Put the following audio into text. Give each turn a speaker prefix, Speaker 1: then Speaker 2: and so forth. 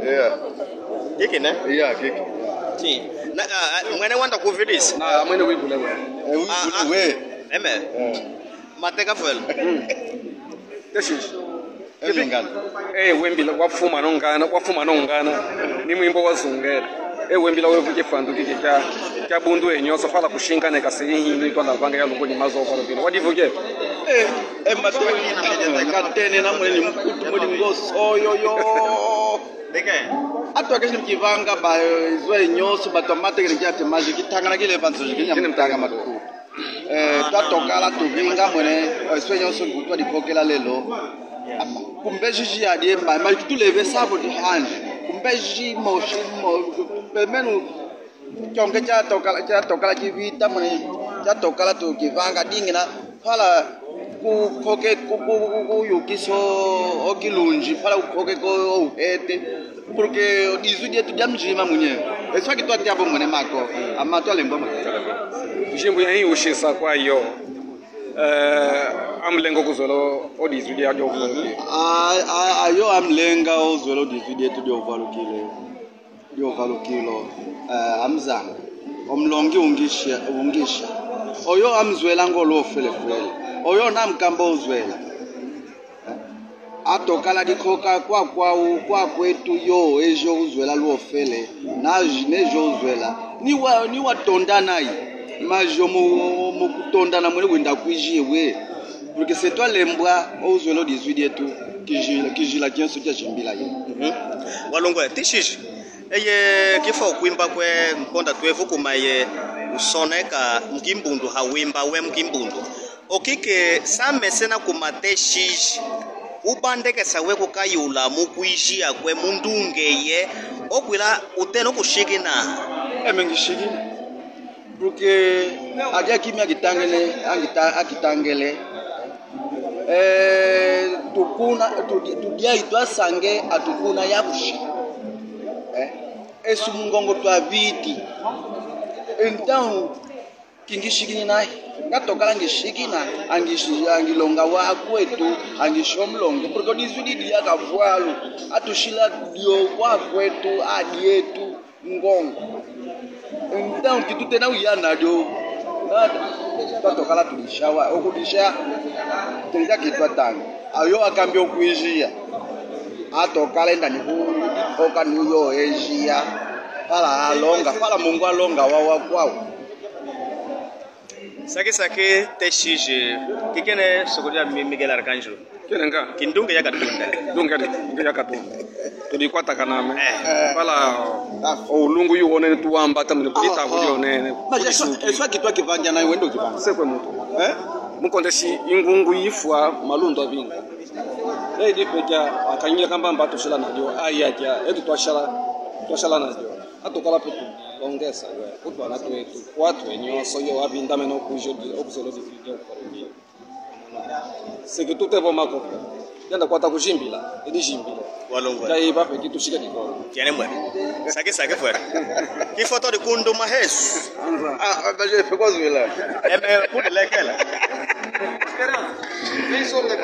Speaker 1: Yeah.
Speaker 2: Kiki ne?
Speaker 1: Yeah, kiki.
Speaker 2: Sim. Na mwene wanda kuvidis.
Speaker 3: Na mwene wibule we.
Speaker 1: We.
Speaker 2: Eme. Mateka fuel.
Speaker 3: Teshish.
Speaker 1: Emengana.
Speaker 3: Wembila wafuma nongana. Ni mwimbo wazungera. Wembila wevuke fandu kike kya bundu enyoso fala kushinga ne kaseyi ni kwa vanga ya lungo ni mazo kwa vino. Wadivuke?
Speaker 1: Katene na mwene mkutu mwene ngoso yo.
Speaker 2: Deke.
Speaker 1: Atu akeshe mkivanga ba zwe nyoso ba tomate kile kia temaji kitangana kile banzo jikinya mtanga matuku. Twatokala tuvinga mwene zwe nyoso ngutwa dipokela lelo. Kumbeji ya die ma tuleve sabo di hanje. Kumbeji moshi pemenu chonge cha tokala kivita mwene cha tokala tukivanga dingina pala kukoke kuyukiso okilunji pala kukoke ko uhete porque dizudi tu jamjima mwenyewe eswa kitwa tiabo mwene mako amato alembo
Speaker 3: Jimbo ya hii ushisa kwa hiyo amlengo kuzolo odizudi ya jogo
Speaker 1: ayo amlenga ozolo dizudi tu dio valukilo amzanga omlongi ungisha oyo amzwela ngolo fele oyo namkamba uzwela atokala dikoka kwa kwetu yo ejo uzwela luofele na jinejo uzwela ni watonda nayi majo mu kutondana mwene wenda kuijiwe porque c'est toi lembwa uzwelo 18 yetu kijila kienso kya jimbila ye
Speaker 2: Walongo tishishi eye kifo kuimba kwe mponda twefu kumaye usoneka mkimbundu hawimba we mkimbundu okike same sena kumate shishi ubandeke sawe kukayula mukuishia kwe mundungeye okwila uteno kushikina
Speaker 1: emengishikina porque adia kimya akitangele tukuna tudia itwasange atukuna yabushi esu mungongo twa viti então kingishikini naye ngatokala ngishikina angilonga wa kwetu angishomlongo porque dizudi dia kavwalo atushila dio kwa kwetu adietu ngongo então kitu tena uyana dio nada twatokala tulishawa okudisha tenza kitwa tanga ayo akambia okuijia atokala ndani oka niyo ejia pala mungu alonga wawa kwao
Speaker 2: Sake teshije kikene sokoja Miguel Arcangelo
Speaker 3: kenenga
Speaker 2: kindunge yakatunda
Speaker 3: dunga yakatunda tulikwata kaname pala olungu yuone tuamba tamne kulita kulione
Speaker 1: eswa kitwa kivanja nayo wendo kivanja
Speaker 3: sekwe mutu mukondeshi ingungu yifwa malundo abinga dipeja akanyira kamba mbato shila nadio ayaja etu twashala nadio atokala petu ongesa kutwa natu etu watu enyoso yo abindame no kujo okuzolo difide okorobi seke tutebo mako yanda kwata kujimbila edijimbila
Speaker 2: Walongo
Speaker 3: dai ba peki tushika dikoro
Speaker 2: tiene mwe sake fuera ki foto de kundu mahesu
Speaker 1: baje peko zwela
Speaker 2: eme pule lekela
Speaker 3: esperança vem sobre